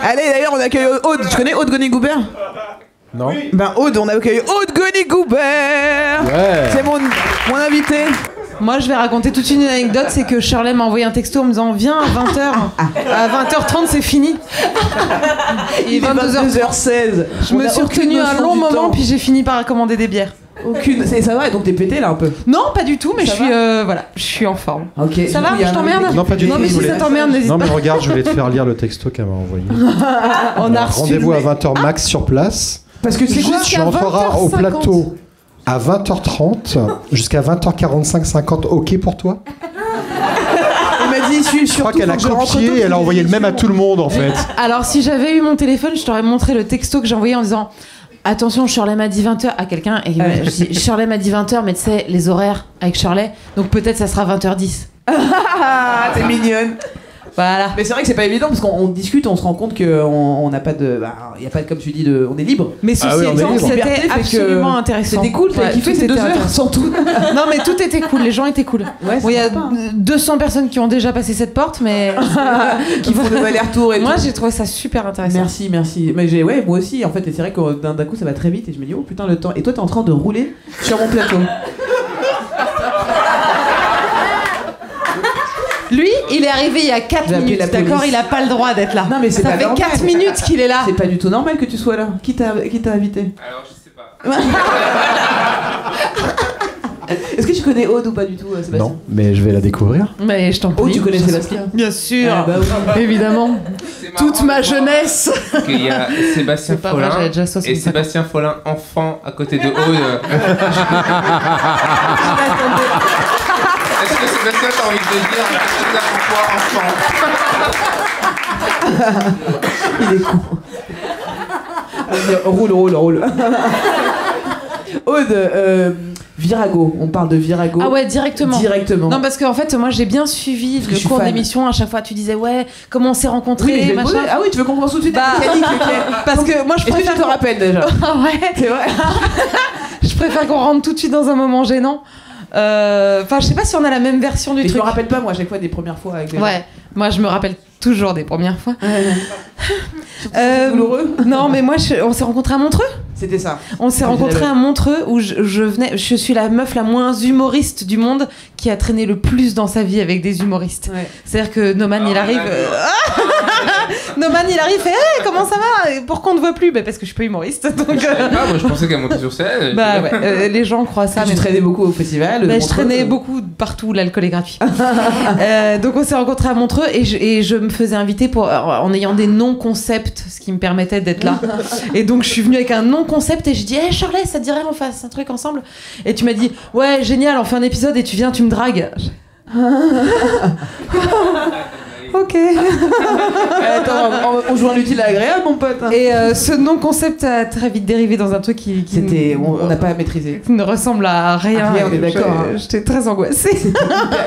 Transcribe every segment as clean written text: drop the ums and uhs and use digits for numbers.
Allez, d'ailleurs, on accueille Aude. Tu connais Aude Goni-Goubert? Non. Ben Aude, on accueille Aude Goni-Goubert. Ouais. C'est mon invité. Moi, je vais raconter toute une anecdote, c'est que Shirley m'a envoyé un texto en me disant viens à 20h. À 20h30, c'est fini. Il est 22h16. Je me suis retenue un long moment, puis j'ai fini par commander des bières. Aucune. Ça va, donc t'es pété là un peu? Non, pas du tout, mais Ça je suis en forme. Ok. Ça va? Je t'emmerde? Non, pas du tout. Non, mais si ça t'emmerde, n'hésite Non, pas. mais regarde, je voulais te faire lire le texto qu'elle m'a envoyé. On a reçu Rendez-vous à 20h max sur place. Parce que c'est quoi? Tu entreras au plateau à 20h30 jusqu'à 20h45, 50. Ok pour toi? Il m'a dit, je crois qu'elle a copié et elle a envoyé le même à tout le monde en fait. Alors, si j'avais eu mon téléphone, je t'aurais montré le texto que j'ai envoyé en disant attention, Shirley m'a dit 20h à quelqu'un. Et je dis Shirley m'a dit 20h, mais tu sais, les horaires avec Shirley, donc peut-être ça sera 20h10. T'es mignonne. Voilà. Mais c'est vrai que c'est pas évident parce qu'on discute, on se rend compte qu'on n'a pas de. Il y a pas de, comme tu dis, on est libre. Mais ceci étant, c'était absolument intéressant. C'était cool, t'as kiffé ces 2 heures sans tout. Non, mais tout était cool, les gens étaient cool. Ouais, bon, il y a 200 personnes qui ont déjà passé cette porte, mais. qui font de allers-retours et moi, tout. J'ai trouvé ça super intéressant. Merci. Mais moi aussi, en fait, et c'est vrai que d'un coup ça va très vite et je me dis, oh putain, le temps. Et toi, t'es en train de rouler sur mon plateau. Lui, il est arrivé il y a 4 minutes, d'accord? Il a pas le droit d'être là. Non, mais c'est ça pas fait normal. 4 minutes qu'il est là. C'est pas du tout normal que tu sois là. Qui t'a invité? Alors, je sais pas. Est-ce que tu connais Aude ou pas du tout, Sébastien? Non, mais je vais la découvrir. Mais je t'en prie. Oh, tu connais Sébastien? Bien sûr, Ah, bah oui. évidemment. Toute ma jeunesse. Il y a Sébastien C'est pas vrai, Follin j'avais déjà 65 et Sébastien Follin enfant à côté de Aude. Est-ce que Sébastien t'as envie de dire pourquoi enfant? Il est con. Roule. Aude, Virago, on parle de Virago. Ah ouais, directement. Non, parce qu'en fait, moi j'ai bien suivi parce le cours d'émission. À chaque fois, tu disais ouais, comment on s'est rencontrés, oui, machin. Ah oui, tu veux qu'on commence tout de suite la mécanique, parce que moi je préfère. Est-ce que tu te rappelles déjà? Ah ouais, c'est vrai. Je préfère qu'on rentre tout de suite dans un moment gênant. Enfin, je sais pas si on a la même version du truc. Je me rappelle pas, moi, à chaque fois des premières fois avec les gens. Moi je me rappelle toujours des premières fois. Douloureux. Non, mais moi on s'est rencontrés à Montreux. C'était ça. On s'est rencontrés à Montreux où je suis la meuf la moins humoriste du monde qui a traîné le plus dans sa vie avec des humoristes. Ouais. C'est-à-dire que Noman il arrive. Noman il arrive et hey, comment ça va? Pourquoi on ne voit plus? Parce que je suis pas humoriste. Donc, je savais pas, moi je pensais qu'elle montait sur scène. Les gens croient ça. Tu traînais beaucoup au festival. Je traînais beaucoup partout, l'alcool est gratuit. Donc on s'est rencontrés à Montreux et je me faisais inviter en ayant des non-concepts, ce qui me permettait d'être là. Et donc je suis venue avec un non-concept et je dis hey Shirley, ça te dirait on fasse un truc ensemble? Et tu m'as dit ouais génial, on fait un épisode et tu viens, tu me dragues. Ok. Attends, on joue un utile à agréable, mon pote. Et ce non-concept a très vite dérivé dans un truc qui on n'a pas maîtrisé. Ne ressemble à rien. On est d'accord. J'étais très angoissée.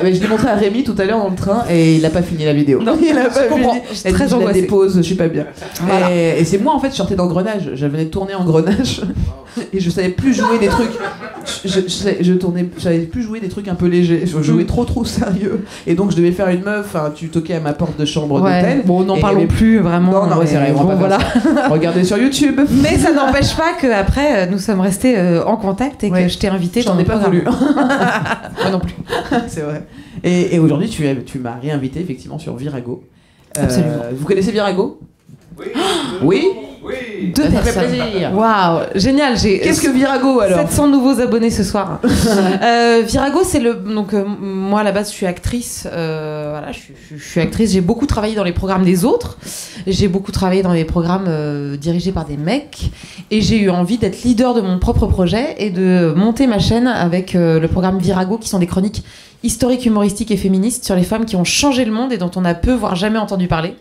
Mais je l'ai montré à Rémi tout à l'heure dans le train et il a pas fini la vidéo. Non, il a pas fini. J'étais très angoissée. Je la dépose, je suis pas bien. Voilà. Et c'est moi en fait, je sortais d'engrenage. Je venais de tourner Engrenage et je savais plus jouer des trucs. Je savais plus jouer des trucs un peu légers. Je jouais trop sérieux. Et donc je devais faire une meuf. Tu toquais à ma porte de chambre d'hôtel. Bon, n'en parlons plus vraiment. Non, c'est vrai. Bon, voilà. Regardez sur YouTube. Mais ça n'empêche pas qu'après nous sommes restés en contact et que je t'ai invité. J'en ai pas voulu. Moi non plus. C'est vrai. Et aujourd'hui, tu m'as réinvité effectivement sur Virago. Absolument. Vous connaissez Virago? Oui. Deux personnes. Ça fait plaisir. Waouh, génial. Qu'est-ce que Virago alors? 700 nouveaux abonnés ce soir. Virago, c'est moi à la base je suis actrice. Voilà, je suis actrice. J'ai beaucoup travaillé dans les programmes des autres. J'ai beaucoup travaillé dans les programmes dirigés par des mecs. Et j'ai eu envie d'être leader de mon propre projet et de monter ma chaîne avec le programme Virago, qui sont des chroniques historiques, humoristiques et féministes sur les femmes qui ont changé le monde et dont on a peu, voire jamais entendu parler.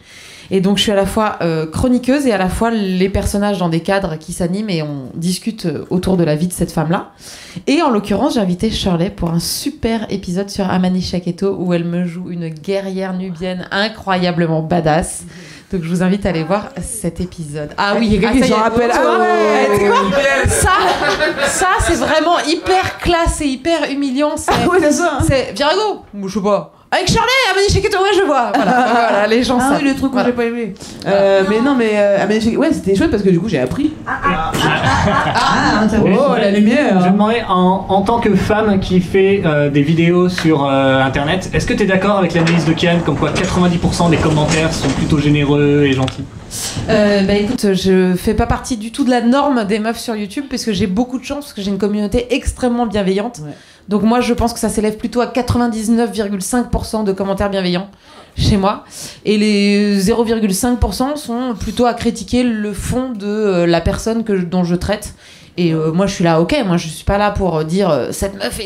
Et donc je suis à la fois chroniqueuse et à la fois les personnages dans des cadres qui s'animent et on discute autour de la vie de cette femme-là. Et en l'occurrence, j'ai invité Shirley pour un super épisode sur Amani Shaketo où elle me joue une guerrière nubienne incroyablement badass. Donc je vous invite à aller voir cet épisode. Ah oui, il y a quelqu'un qui s'en rappelle. Ah ouais, tu vois, ça c'est vraiment hyper classe et hyper humiliant. Ah ouais, c'est ça. C'est Virago, je sais pas. avec Shirley, Amélie Cheketto, ouais, je vois. Voilà, les gens savent. Oui, le truc que Voilà. j'ai pas aimé. Mais non, mais Amélie Cheketto, ouais, c'était chouette parce que du coup, j'ai appris. Oh, la lumière. Je me demandais, en tant que femme qui fait des vidéos sur internet, est-ce que tu es d'accord avec l'analyse de Kian comme quoi 90% des commentaires sont plutôt généreux et gentils? Bah écoute, je fais pas partie du tout de la norme des meufs sur YouTube parce que j'ai beaucoup de chance, parce que j'ai une communauté extrêmement bienveillante. Ouais. Donc moi je pense que ça s'élève plutôt à 99,5% de commentaires bienveillants chez moi. Et les 0,5% sont plutôt à critiquer le fond de la personne dont je traite. Et moi je suis là, ok, moi je suis pas là pour dire cette meuf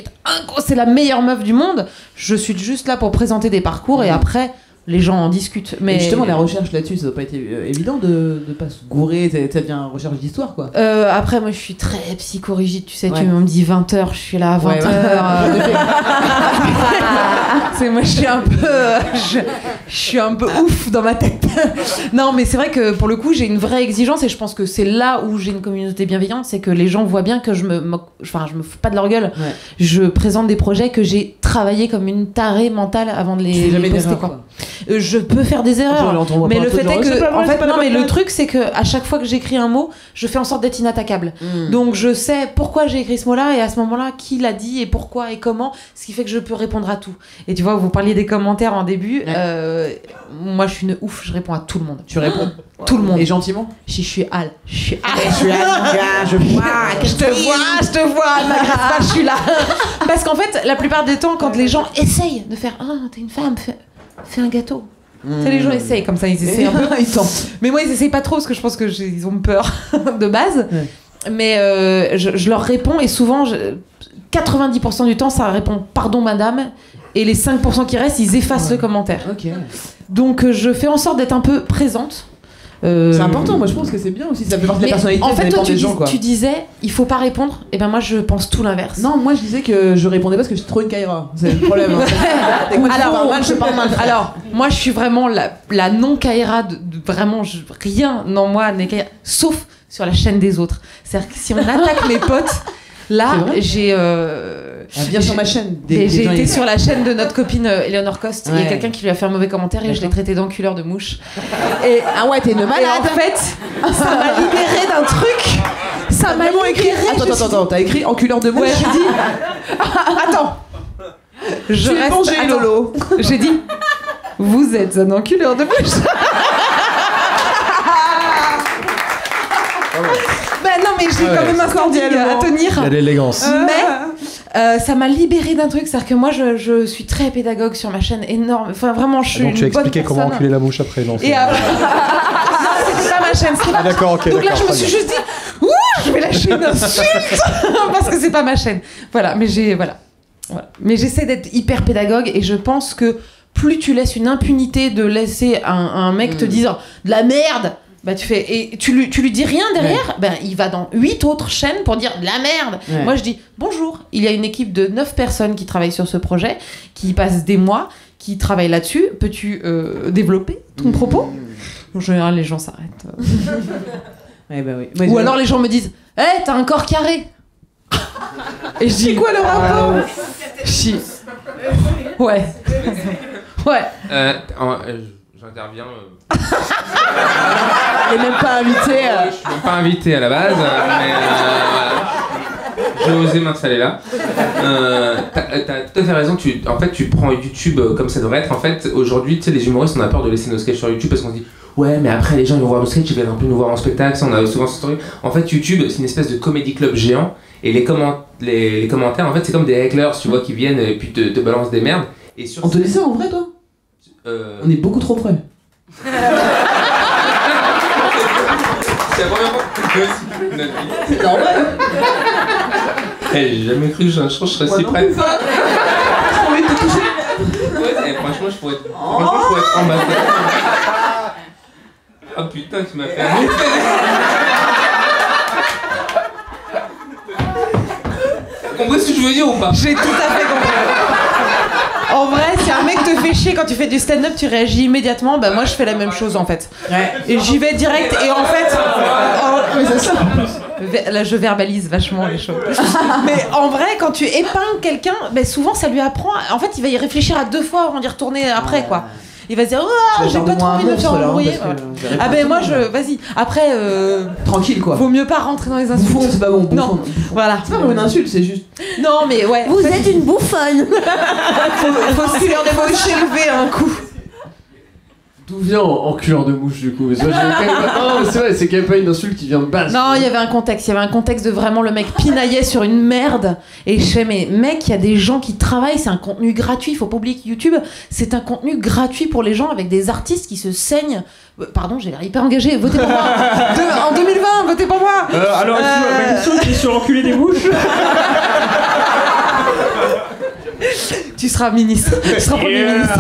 c'est la meilleure meuf du monde. Je suis juste là pour présenter des parcours et après les gens en discutent. Mais Et justement, la recherche là-dessus, ça doit pas être évident de pas se gourer, ça devient recherche d'histoire, quoi. Après, moi, je suis très psychorigide, tu sais, Ouais. tu me dis 20h, je suis là à 20h. Ouais, C'est moi, je suis un peu... je suis un peu ouf dans ma tête. Non, mais c'est vrai que, pour le coup, j'ai une vraie exigence et je pense que c'est là où j'ai une communauté bienveillante, c'est que les gens voient bien que je me fous pas de leur gueule. Ouais. Je présente des projets que j'ai travaillé comme une tarée mentale avant de Tu les fais jamais poster, d'erreur, quoi. Je peux faire des erreurs, mais le fait est que, en fait, non, mais le truc c'est que à chaque fois que j'écris un mot, je fais en sorte d'être inattaquable. Donc je sais pourquoi j'ai écrit ce mot-là et à ce moment-là qui l'a dit et pourquoi et comment, ce qui fait que je peux répondre à tout. Et tu vois, vous parliez des commentaires en début. Moi, je suis une ouf, je réponds à tout le monde. Tu réponds Tout le monde. Et gentiment. Je suis Al. Je suis Al. Je suis là, mon gars, je vois. Je te vois, m'agresse pas, je suis là. Parce qu'en fait, la plupart du temps, quand les gens essayent de faire t'es une femme, fais un gâteau. Tu sais, les gens essayent comme ça, ils essayent un peu. Ils tentent. Mais moi, ils essayent pas trop parce que je pense qu'ils ont peur de base. Ouais. Mais je leur réponds et souvent, 90% du temps, ça répond pardon madame. Et les 5% qui restent, ils effacent le commentaire. Ok. Donc je fais en sorte d'être un peu présente. C'est important, moi je pense que c'est bien aussi, ça fait partie de la personnalité, en ça fait, dépend toi, des gens, quoi. tu disais, il faut pas répondre. Et ben moi, je pense tout l'inverse. Non, moi je disais que je répondais pas parce que j'étais trop une Kaira. C'est le problème. Hein. Et moi, je parle mal. Alors, moi, je suis vraiment la non-Kaira de vraiment rien en moi n'est Kaira, sauf sur la chaîne des autres. C'est-à-dire que si on attaque mes potes, là, j'ai. Viens sur ma chaîne. J'ai été sur la chaîne de notre copine Eleanor Coste. Il y a quelqu'un qui lui a fait un mauvais commentaire et je l'ai traité d'enculeur de mouche. Et, ah ouais, t'es une malade. Et en fait, ça m'a libérée d'un truc. Ça m'a libérée. Attends, t'as écrit enculeur de mouche. Ouais, j'ai dit. Attends. Je reste vengé, Lolo. J'ai dit. Vous êtes un enculeur de mouche. Ben non, mais j'ai quand même un standing à tenir. Il y a l'élégance. Mais ça m'a libérée d'un truc, c'est-à-dire que moi je suis très pédagogue sur ma chaîne, énorme. Enfin vraiment, je suis Donc tu as une bonne expliqué comment personne. enculer la mouche après, non? Et après, c'était pas ma chaîne. Ah d'accord, ok. Donc là, d'accord, je me suis juste dit, ouh, je vais lâcher une insulte parce que c'est pas ma chaîne. Voilà, mais voilà. Mais j'essaie d'être hyper pédagogue et je pense que plus tu laisses une impunité de laisser un mec te dire de la merde. Bah tu fais et tu lui dis rien derrière, ben il va dans 8 autres chaînes pour dire de la merde. Moi je dis bonjour, il y a une équipe de 9 personnes qui travaillent sur ce projet, qui passent des mois, qui travaillent là-dessus. Peux-tu développer ton propos? En général les gens s'arrêtent. Bah oui. Ou alors les gens me disent t'as un corps carré. Et je dis c'est quoi le rapport? Ouais. J'interviens. Il est même pas invité. Je suis même pas invité à la base, mais voilà. J'ai osé m'installer là. T'as tout à fait raison. En fait, tu prends YouTube comme ça devrait être. En fait, aujourd'hui, tu sais, les humoristes, on a peur de laisser nos sketchs sur YouTube parce qu'on se dit ouais, mais après les gens ils vont voir nos sketchs, ils viennent un peu nous voir en spectacle. Ça, on a souvent ce truc. En fait, YouTube, c'est une espèce de comédie club géant. Et les commentaires, en fait, c'est comme des hecklers, tu vois, qui viennent et puis te balancent des merdes. Et sur On te dit ça en vrai, toi? On est beaucoup trop près. C'est la première fois que je de notre vie. C'est normal. J'ai jamais cru que je serais si près. J'ai envie de te toucher. Ouais, franchement, je pourrais être ambassadeur. Oh putain, tu m'as fait un effet. T'as compris ce que je veux dire ou pas? J'ai tout à fait compris. En vrai, si un mec te fait chier quand tu fais du stand-up, tu réagis immédiatement. Bah moi, je fais la même chose en fait. Ouais. Et j'y vais direct. Et en fait, Mais c'est ça. Là, je verbalise vachement les choses. Mais en vrai, quand tu épingles quelqu'un, ben, souvent ça lui apprend. En fait, il va y réfléchir à 2 fois avant d'y retourner après, quoi. Il va se dire, oh, j'ai pas trop envie de me faire embrouiller. Ah ben moi, vas-y. Après, tranquille, quoi. Vaut mieux pas rentrer dans les insultes. Bouffon, c'est pas bon. Bouffon. Non, voilà. C'est pas vraiment une insulte, c'est juste. Non, mais ouais. Vous êtes une bouffonne. faut s'élever un coup. D'où vient enculeur de mouche du coup? Parce que non, mais c'est vrai, c'est quand même pas une insulte qui vient de base. Non, il y avait un contexte de vraiment le mec pinaillait sur une merde. Et je fais, mais mec, il y a des gens qui travaillent, c'est un contenu gratuit. Faut pas oublier que YouTube, c'est un contenu gratuit pour les gens avec des artistes qui se saignent. Pardon, j'ai l'air hyper engagé. Votez pour moi. En 2020, votez pour moi. Alors, ma question c'est sur l'enculé des mouches. Tu seras ministre. Tu seras premier ministre.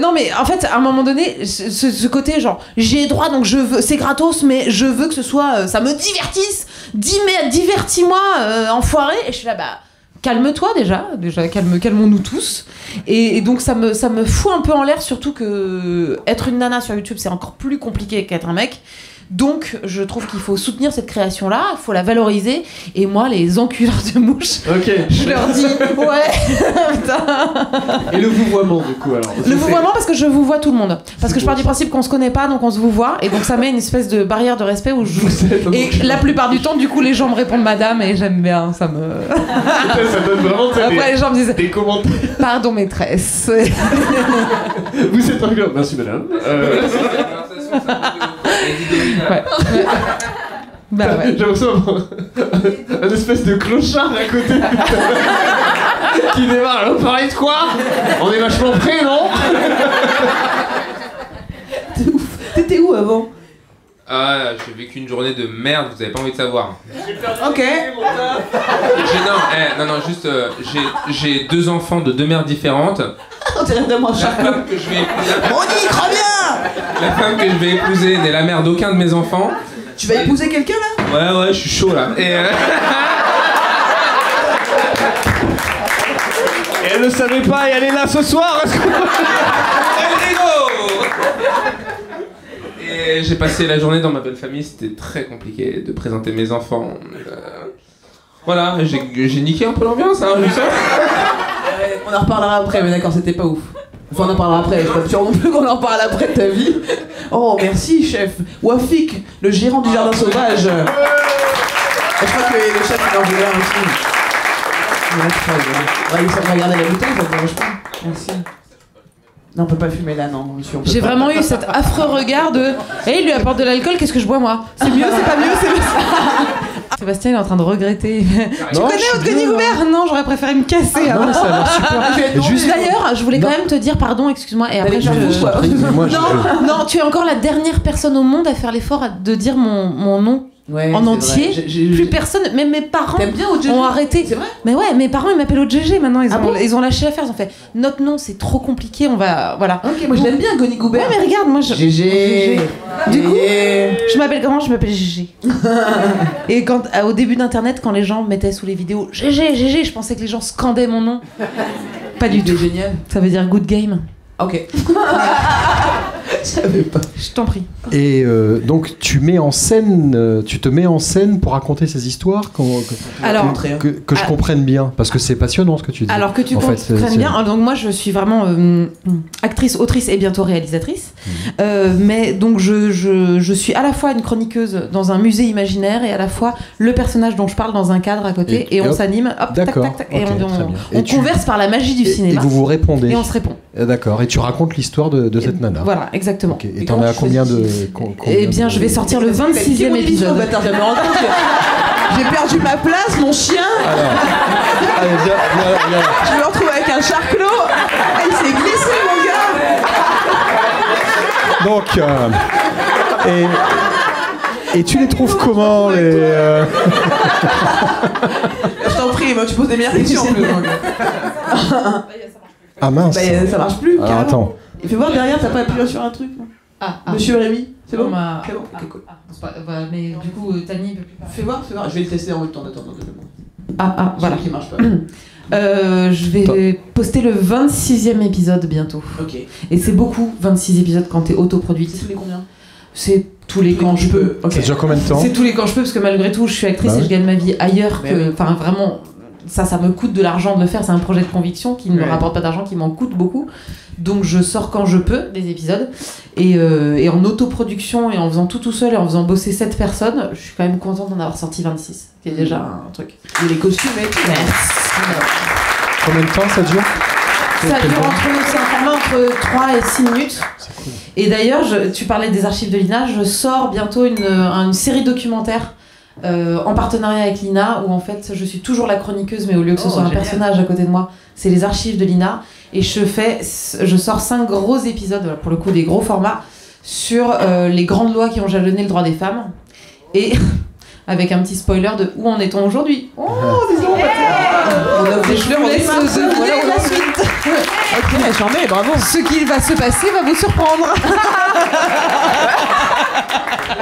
Non, mais en fait, à un moment donné, ce côté genre, j'ai droit, donc je veux, c'est gratos, mais je veux que ce soit, ça me divertisse. Divertis-moi, enfoiré. Et je suis là, bah, calme-toi déjà, calmons-nous tous. Et donc ça me fout un peu en l'air, surtout que être une nana sur YouTube, c'est encore plus compliqué qu'être un mec. Donc, je trouve qu'il faut soutenir cette création-là, il faut la valoriser. Et moi, les enculeurs de mouches, je leur dis, ouais, putain. Et le vouvoiement, du coup, alors? Le vouvoiement, parce que je vous vois tout le monde. Parce que je pars du principe qu'on se connaît pas, donc on se vous voit. Et donc, ça met une espèce de barrière de respect où je. Et la plupart du temps, du coup, les gens me répondent madame, et j'aime bien, ça me. Ça donne vraiment. Après, les gens me disent. Des commentaires. Pardon, maîtresse. Vous êtes enculeur. Merci, madame. Ouais. Bah ouais. J'ai l'impression d'avoir un espèce de clochard à côté qui démarre. Alors, on parlait de quoi? On est vachement près, non? T'es ouf. T'étais où avant? Ah, j'ai vécu une journée de merde, vous avez pas envie de savoir. Ok. J'ai 2 enfants de 2 mères différentes. On dirait vraiment un La charcot. femme que je vais épouser. On y croit bien. La femme que je vais épouser n'est la mère d'aucun de mes enfants. Tu vas épouser quelqu'un là? Ouais, je suis chaud là. Et elle ne savait pas et elle est là ce soir. Et j'ai passé la journée dans ma belle famille, c'était très compliqué de présenter mes enfants. Voilà, j'ai niqué un peu l'ambiance, hein, je sais. On en reparlera après, mais d'accord, c'était pas ouf. Enfin, on en parlera après, je suis pas sûr non plus qu'on en parle après de ta vie. Oh, merci, chef. Wafik, le gérant du jardin sauvage. Je crois que le chef, il en voulait un aussi. Ça va regarder la bouteille, ça te dérange pas. Merci. Non, on peut pas fumer là, non, monsieur. J'ai vraiment eu cet affreux regard de. Il lui apporte de l'alcool, qu'est-ce que je bois moi? C'est mieux, c'est pas mieux, c'est mieux. Sébastien il est en train de regretter. Tu connais Denis Goubert? Non, j'aurais préféré me casser. Non, mais ça a l'air super. D'ailleurs, je voulais quand même te dire pardon, excuse-moi, et après Non, tu es encore la dernière personne au monde à faire l'effort de dire mon nom. Ouais, en entier, plus personne, même mes parents ont arrêté. C'est vrai? Mais ouais, mes parents ils m'appellent OGG maintenant, bon ils ont lâché l'affaire, ils ont fait notre nom c'est trop compliqué, on va. Voilà. Ok, moi je l'aime bien, Denis Goubert. Ouais, mais regarde, moi je. GG. Du coup, je m'appelle comment? Je m'appelle GG. Et quand, au début d'internet, quand les gens mettaient sous les vidéos GG, je pensais que les gens scandaient mon nom. Pas du tout. Génial. Ça veut dire good game. Ok. Je savais pas. Je t'en prie. Et donc tu mets en scène, tu te mets en scène pour raconter ces histoires Alors, que je comprenne bien, parce que c'est passionnant ce que tu dis. Alors que tu en comprennes fait, bien. Donc moi je suis vraiment actrice, autrice et bientôt réalisatrice. Mais donc je suis à la fois une chroniqueuse dans un musée imaginaire et à la fois le personnage dont je parle dans un cadre à côté et on s'anime, hop, tac tac tac, et on converse par la magie du cinéma. Et vous vous répondez. Et on se répond. D'accord. Et tu racontes l'histoire de cette nana. Voilà, exactement. Okay. Et t'en as combien de... Eh bien, je vais sortir le 26e épisode. J'ai perdu ma place, mon chien. Allez, viens. Je me retrouve avec un charclos. Il s'est glissé, mon gars. Donc, et tu les trouves comment les Je t'en prie, moi tu poses des meilleures questions. Ah mince. Bah, ça marche plus. Alors, attends. Il fait voir derrière, t'as pas appuyé sur un truc. Monsieur Rémi, c'est bon? C'est bon. Ok, cool. Mais du coup, Tani peut plus parler. Fais voir. Je vais le tester en même temps. Voilà. Qui marche pas. Je vais poster le 26e épisode bientôt. Ok. Et c'est beaucoup, 26 épisodes quand t'es autoproduite. C'est tous les combien? C'est tous les quand je peux. Ça dure combien de temps? C'est tous les quand je peux, parce que malgré tout, je suis actrice et je gagne ma vie ailleurs. Enfin, vraiment, ça me coûte de l'argent de le faire. C'est un projet de conviction qui ne me rapporte pas d'argent, qui m'en coûte beaucoup. Donc, je sors quand je peux des épisodes. Et en autoproduction et en faisant tout seul et en faisant bosser 7 personnes, je suis quand même contente d'en avoir sorti 26. C'est déjà un truc. Et les costumes et tout. Combien de temps ça dure? Ça dure c'est un format entre 3 et 6 minutes. Cool. Et d'ailleurs, tu parlais des archives de l'INA, je sors bientôt une série documentaire en partenariat avec l'INA où en fait je suis toujours la chroniqueuse, mais au lieu que ce soit un personnage à côté de moi, c'est les archives de l'INA. Et je sors 5 gros épisodes, pour le coup des gros formats, sur les grandes lois qui ont jalonné le droit des femmes. Et avec un petit spoiler de où en est-on aujourd'hui. Oh, disons, on a des fleurs, on laisse deviner la suite. Ok, j'en mets, bravo. Ce qui va se passer va vous surprendre.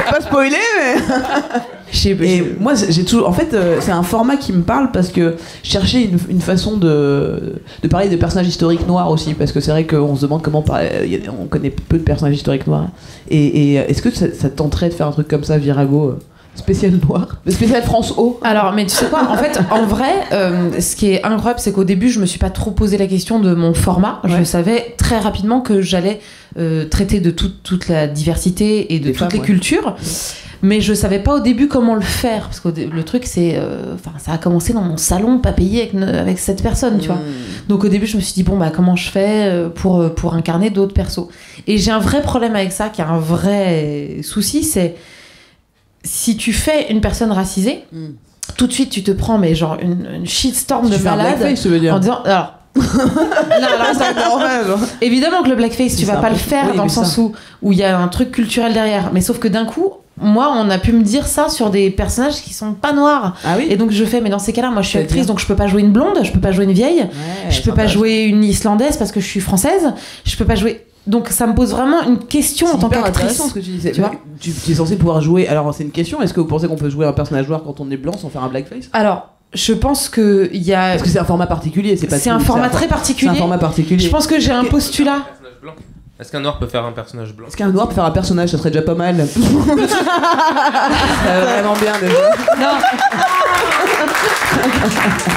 Pas spoiler, mais. Et moi, j'ai toujours. En fait, c'est un format qui me parle parce que je cherchais une façon de parler de personnages historiques noirs aussi, parce que c'est vrai qu'on se demande comment parler. On connaît peu de personnages historiques noirs. Et est-ce que ça te tenterait de faire un truc comme ça, Virago? Spécial noir, spécial France O. Alors, mais tu sais quoi, en fait, en vrai, ce qui est incroyable, c'est qu'au début, je me suis pas trop posé la question de mon format. Je savais très rapidement que j'allais traiter de toute la diversité et de toutes les cultures. Mais je savais pas au début comment le faire, parce que le truc c'est, ça a commencé dans mon salon, pas payé avec 7 personnes, tu vois. Donc au début je me suis dit bon bah comment je fais pour incarner d'autres persos. Et j'ai un vrai problème avec ça, qui a un vrai souci, c'est si tu fais une personne racisée, tout de suite tu te prends mais genre une shitstorm de malade en disant alors. Évidemment que le blackface, tu vas pas le faire dans le sens où il y a un truc culturel derrière, mais sauf que d'un coup, moi, on a pu me dire ça sur des personnages qui sont pas noirs. Ah oui. Et donc je fais, mais dans ces cas-là, moi je suis actrice, donc je peux pas jouer une blonde, je peux pas jouer une vieille, je peux pas jouer une islandaise parce que je suis française, je peux pas jouer. Donc ça me pose vraiment une question en tant qu'actrice. Ce que tu disais. Tu es censé pouvoir jouer. Alors c'est une question. Est-ce que vous pensez qu'on peut jouer un personnage noir quand on est blanc sans faire un blackface? Alors. Je pense que il y a. Parce que c'est un format particulier, c'est pas. C'est un format très particulier. C'est un format particulier. Je pense que j'ai un postulat. Est-ce qu'un noir peut faire un personnage blanc? Est-ce qu'un noir peut faire un personnage? Ça serait déjà pas mal. Ça vraiment bien déjà. Non.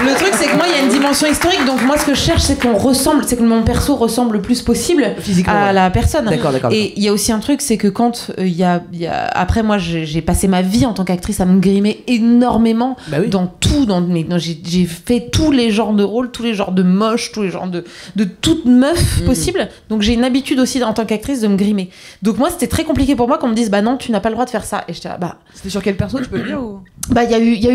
Le truc c'est que moi il y a une dimension historique, donc moi ce que je cherche c'est c'est que mon perso ressemble le plus possible à la personne. D'accord. Et il y a aussi un truc, c'est que quand après moi j'ai passé ma vie en tant qu'actrice à me grimer énormément dans tout, j'ai fait tous les genres de rôles, tous les genres de moches, tous les genres de toutes meufs possibles. Donc j'ai une habitude aussi en tant qu'actrice de me grimer. Donc moi c'était très compliqué pour moi qu'on me dise bah non tu n'as pas le droit de faire ça. Et j'étais là C'était sur quel perso, tu peux le dire ou... il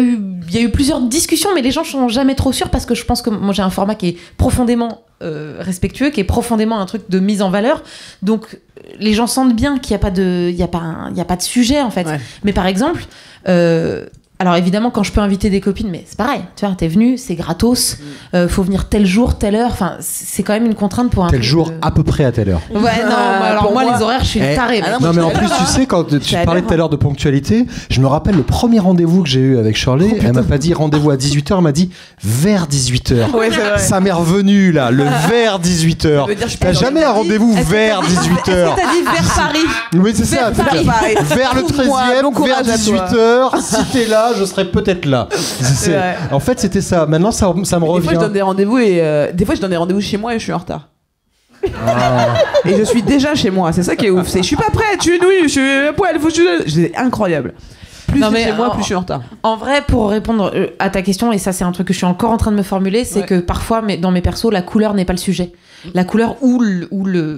y a eu plusieurs discussions, mais les gens sont jamais trop sûrs parce que je pense que moi j'ai un format qui est profondément respectueux, qui est profondément un truc de mise en valeur. Donc les gens sentent bien qu'il n'y a pas de sujet en fait. Mais par exemple, alors évidemment quand je peux inviter des copines, mais c'est pareil, tu vois, t'es venu, c'est gratos, faut venir tel jour, telle heure, enfin c'est quand même une contrainte pour un tel jour à peu près à telle heure. Ouais non, alors moi les horaires je suis une tarée. Non mais en plus tu sais quand tu parlais tout à l'heure de ponctualité, je me rappelle le premier rendez-vous que j'ai eu avec Shirley, elle m'a pas dit rendez-vous à 18h, elle m'a dit vers 18h. Ouais, c'est vrai. Ça m'est revenu là, le vers 18h. T'as jamais un rendez-vous vers 18h. Est-ce que t'as dit vers Paris? Oui c'est ça, vers le 13e, vers 18h, si t'es là je serais peut-être là. En fait, c'était ça. Maintenant, ça me revient. Des fois, je donne des rendez-vous chez moi et je suis en retard. Et je suis déjà chez moi. C'est ça qui est ouf. Je suis pas prête. Je suis à poil. C'est incroyable. Plus c'est chez moi, plus je suis en retard. En vrai, pour répondre à ta question, et ça c'est un truc que je suis encore en train de me formuler, c'est que parfois dans mes persos, la couleur n'est pas le sujet. La couleur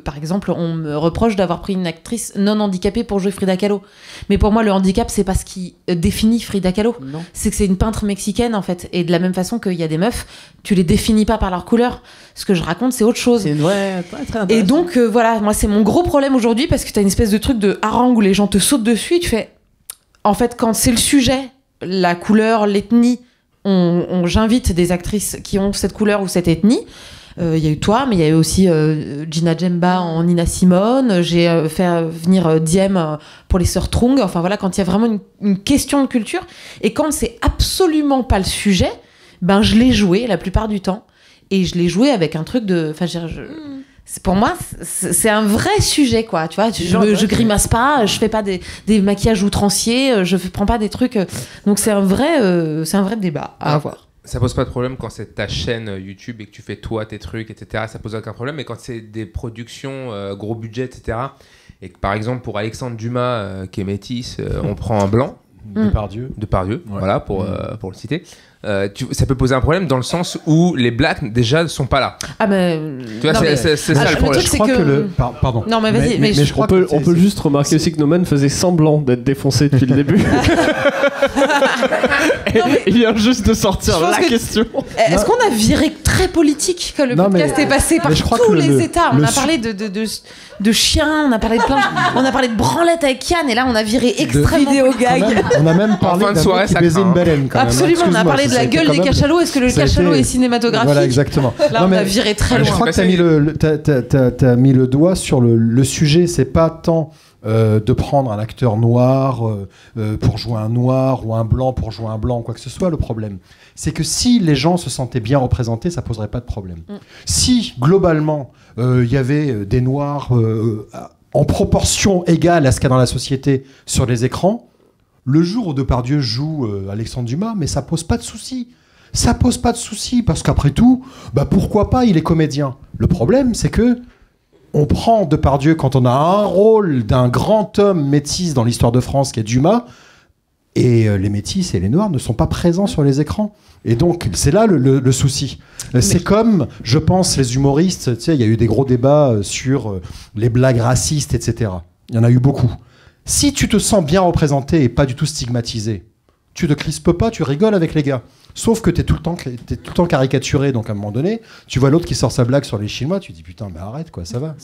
par exemple, on me reproche d'avoir pris une actrice non handicapée pour jouer Frida Kahlo. Mais pour moi, le handicap, c'est pas ce qui définit Frida Kahlo. Non. C'est que c'est une peintre mexicaine, en fait. Et de la même façon qu'il y a des meufs, tu les définis pas par leur couleur. Ce que je raconte, c'est autre chose. C'est une vraie... très intéressant. Et donc, voilà, moi, c'est mon gros problème aujourd'hui, parce que t'as une espèce de truc de harangue où les gens te sautent dessus et tu fais... En fait, quand c'est le sujet, la couleur, l'ethnie, j'invite des actrices qui ont cette couleur ou cette ethnie. Il y a eu toi, mais il y a eu aussi Gina Djemba en Nina Simone. J'ai fait venir Diem pour les sœurs Trung. Enfin voilà, quand il y a vraiment une question de culture. Et quand c'est absolument pas le sujet, ben je l'ai joué la plupart du temps. Et je l'ai joué avec un truc de... pour moi, c'est un vrai sujet, quoi. Tu vois, je grimace pas, je fais pas des maquillages outranciers, je prends pas des trucs. Donc c'est un vrai débat à avoir. Ça pose pas de problème quand c'est ta chaîne YouTube et que tu fais toi tes trucs, etc. Ça pose aucun problème. Mais quand c'est des productions gros budget, etc. Et que par exemple pour Alexandre Dumas qui est métis, on prend un blanc. Depardieu, ouais. Voilà pour le citer. Ça peut poser un problème dans le sens où les blacks déjà sont pas là. Ah mais tu vois, c'est ça le problème. Je crois que pardon. Non mais vas-y, mais je crois on peut juste remarquer aussi que Noman faisait semblant d'être défoncé depuis le début. Il vient juste de sortir la question. Est-ce qu'on a viré très politique quand le podcast est passé par tous les états? On a parlé de chiens, on a parlé de plein, on a parlé de branlette avec Kian, et là on a viré extrêmement vidéo gag. On a même parlé d'un mec qui baisait une baleine. Absolument, on a parlé de la gueule des cachalots. Est-ce que le cachalot est cinématographique? Voilà, exactement. Là, on a viré très loin. Je crois que t'as mis le doigt sur le sujet. C'est pas tant de prendre un acteur noir pour jouer un noir ou un blanc pour jouer un blanc, quoi que ce soit. Le problème, c'est que si les gens se sentaient bien représentés, ça poserait pas de problème. Si globalement il y avait des noirs en proportion égale à ce qu'il y a dans la société sur les écrans, le jour où Depardieu joue Alexandre Dumas, mais ça pose pas de souci. Ça pose pas de souci parce qu'après tout, pourquoi pas, il est comédien. Le problème, c'est que on prend Depardieu quand on a un rôle d'un grand homme métis dans l'histoire de France qui est Dumas, et les métis et les noirs ne sont pas présents sur les écrans. Et donc, c'est là le souci. C'est comme, je pense, les humoristes, tu sais, il y a eu des gros débats sur les blagues racistes, etc. Il y en a eu beaucoup. Si tu te sens bien représenté et pas du tout stigmatisé, tu te crispes pas, tu rigoles avec les gars. Sauf que t'es tout le temps caricaturé, donc à un moment donné, tu vois l'autre qui sort sa blague sur les Chinois, tu dis putain, arrête quoi, ça va,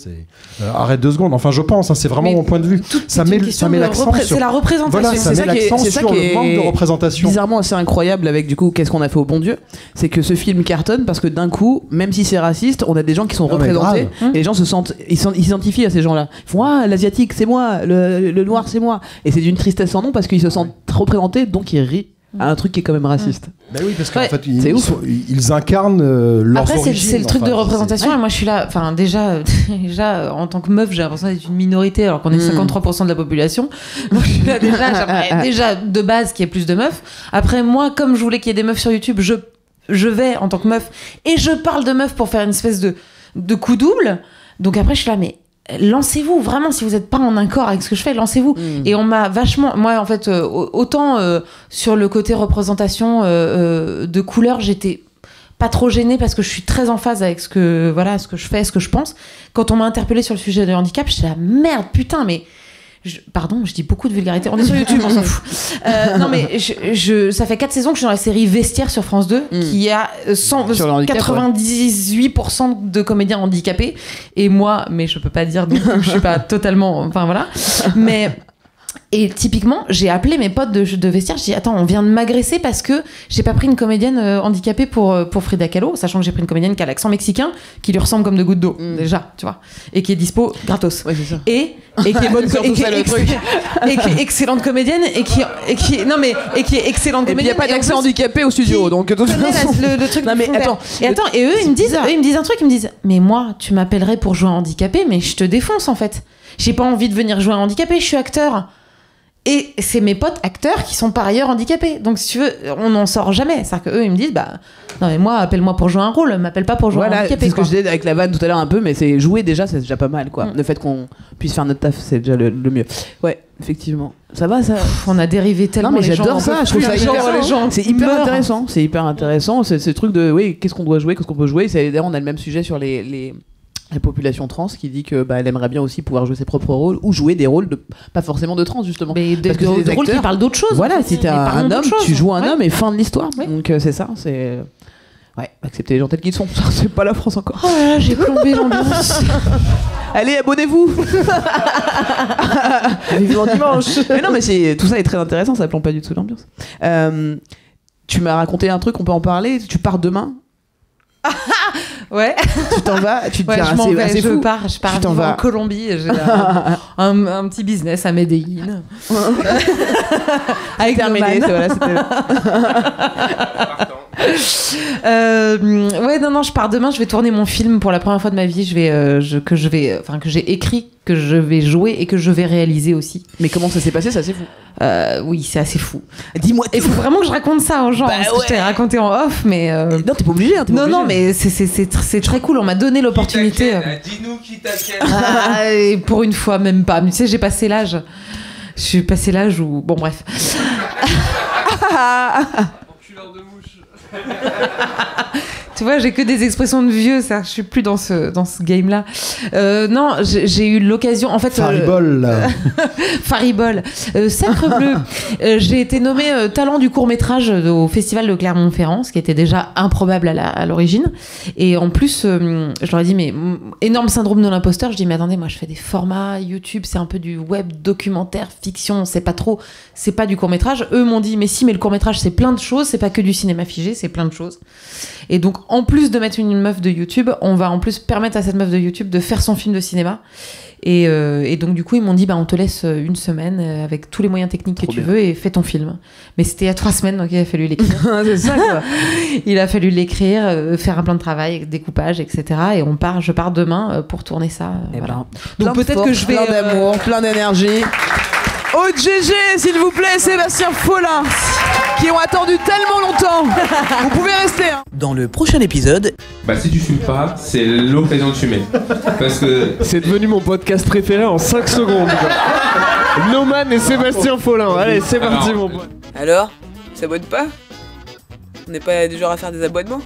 arrête 2 secondes. Enfin, je pense, c'est vraiment mon point de vue. Ça met l'accent sur. C'est la représentation. Voilà, ça met l'accent sur le manque de représentation. Bizarrement assez incroyable avec du coup qu'est-ce qu'on a fait au bon Dieu, c'est que ce film cartonne parce que d'un coup, même si c'est raciste, on a des gens qui sont représentés et les gens se sentent, ils s'identifient à ces gens-là. Ils font l'asiatique c'est moi, le noir c'est moi, et c'est d'une tristesse sans nom parce qu'ils se sentent représentés, donc ils rient à un truc qui est quand même raciste. Ben oui, parce qu'en fait, ils incarnent leurs origines. Après, c'est le truc de représentation, et moi je suis là, enfin déjà en tant que meuf, j'ai l'impression d'être une minorité alors qu'on est 53% de la population. Moi je suis là j'aimerais déjà de base qu'il y ait plus de meufs. Après, moi, comme je voulais qu'il y ait des meufs sur YouTube, je vais en tant que meuf, et je parle de meufs pour faire une espèce de coup double. Donc après, je suis là, mais lancez-vous vraiment, si vous n'êtes pas en accord avec ce que je fais, lancez-vous. Et on m'a vachement, moi en fait, autant sur le côté représentation de couleur, j'étais pas trop gênée parce que je suis très en phase avec ce que je fais, ce que je pense. Quand on m'a interpellée sur le sujet du handicap, j'étais là, merde, putain, mais pardon, je dis beaucoup de vulgarité. On est sur YouTube, on s'en fout. Non, mais ça fait 4 saisons que je suis dans la série Vestiaire sur France 2, qui a 98% de comédiens handicapés. Et moi, mais je peux pas dire, donc je suis pas totalement. Enfin voilà. Et typiquement, j'ai appelé mes potes de Vestiaire, je dis attends, on vient de m'agresser parce que j'ai pas pris une comédienne handicapée pour Frida Kahlo, sachant que j'ai pris une comédienne qui a l'accent mexicain, qui lui ressemble comme de gouttes d'eau, déjà, tu vois, et qui est dispo gratos. Ouais, c'est ça. Et qui est bonne et qui est excellente comédienne et qui est excellente comédienne. Il n'y a pas d'accent handicapé au studio, donc de toute façon. Le truc. Non mais attends. Et eux ils me disent un truc, ils me disent mais moi tu m'appellerais pour jouer un handicapé, mais je te défonce en fait. J'ai pas envie de venir jouer un handicapé, je suis acteur. Et c'est mes potes acteurs qui sont par ailleurs handicapés. Donc si tu veux, on n'en sort jamais. C'est-à-dire qu'eux, ils me disent, non mais moi, appelle-moi pour jouer un rôle, m'appelle pas pour jouer un handicapé. C'est ce que je disais avec la vanne tout à l'heure un peu, mais c'est jouer déjà, c'est déjà pas mal, quoi. Le fait qu'on puisse faire notre taf, c'est déjà le mieux. Ouais, effectivement. Ça va, ça. On a dérivé tellement. Non mais j'adore ça, je trouve ça c'est hyper intéressant. C'est hyper intéressant, c'est ce truc de, oui, qu'est-ce qu'on doit jouer, qu'est-ce qu'on peut jouer. D'ailleurs, on a le même sujet sur la population trans qui dit que elle aimerait bien aussi pouvoir jouer ses propres rôles ou jouer des rôles pas forcément de trans justement, mais des rôles qui parlent d'autre chose. Voilà, si t'es un homme, tu joues un homme et fin de l'histoire. Donc c'est ça, c'est accepter les gens tels qu'ils sont. C'est pas la France encore. Oh là là, j'ai plombé l'ambiance. Allez, abonnez-vous. Vivement dimanche. Mais non, mais tout ça est très intéressant, ça plombe pas du tout l'ambiance. Tu m'as raconté un truc, on peut en parler. Tu pars demain. Ouais. Tu t'en vas, tu te dis je m'en vais, je pars en Colombie, j'ai un petit business à Medellín. Avec terminé, voilà, c'était Ouais, non, je pars demain. Je vais tourner mon film pour la première fois de ma vie. Que j'ai écrit, que je vais jouer et que je vais réaliser aussi. Mais comment ça s'est passé, ça c'est fou. Oui, c'est assez fou. Dis-moi. Il faut vraiment que je raconte ça aux gens. Parce que je t'ai raconté en off, mais. Non, t'es pas obligé. Hein, non, mais c'est très cool. On m'a donné l'opportunité. Dis-nous qui t'inquiète. Et pour une fois, même pas. Mais tu sais, j'ai passé l'âge. Je suis passé l'âge où. Bon, bref. Enculeur de mouche. Tu vois, j'ai que des expressions de vieux, ça. Je suis plus dans ce game-là. Non, j'ai eu l'occasion. En fait, Faribol. Faribol. Sacre bleu. J'ai été nommée talent du court-métrage au Festival de Clermont-Ferrand, ce qui était déjà improbable à l'origine. Et en plus, je leur ai dit, mais énorme syndrome de l'imposteur. Je dis, mais attendez, moi, je fais des formats YouTube, c'est un peu du web, documentaire, fiction, c'est pas trop, c'est pas du court-métrage. Eux m'ont dit, mais si, mais le court-métrage, c'est plein de choses, c'est pas que du cinéma figé, c'est plein de choses. Et donc, en plus de mettre une meuf de YouTube, on va en plus permettre à cette meuf de YouTube de faire son film de cinéma. Et donc, du coup, ils m'ont dit, on te laisse une semaine avec tous les moyens techniques que tu veux et fais ton film. Mais c'était il y a 3 semaines, donc il a fallu l'écrire. C'est ça, quoi. Il a fallu l'écrire, faire un plan de travail, découpage, etc. Et je pars demain pour tourner ça. Voilà. Donc peut-être que je vais... Plein d'amour, plein d'énergie. Au GG, s'il vous plaît, Sébastien Follin, qui ont attendu tellement longtemps. Vous pouvez rester. Hein. Dans le prochain épisode... Bah si tu fumes pas, c'est l'occasion de fumer. Parce que... C'est devenu mon podcast préféré en 5 secondes. Quoi. Noman et Sébastien Follin. Allez, c'est parti mon pote. Alors, ça abonne pas? On n'est pas du genre à faire des aboiements?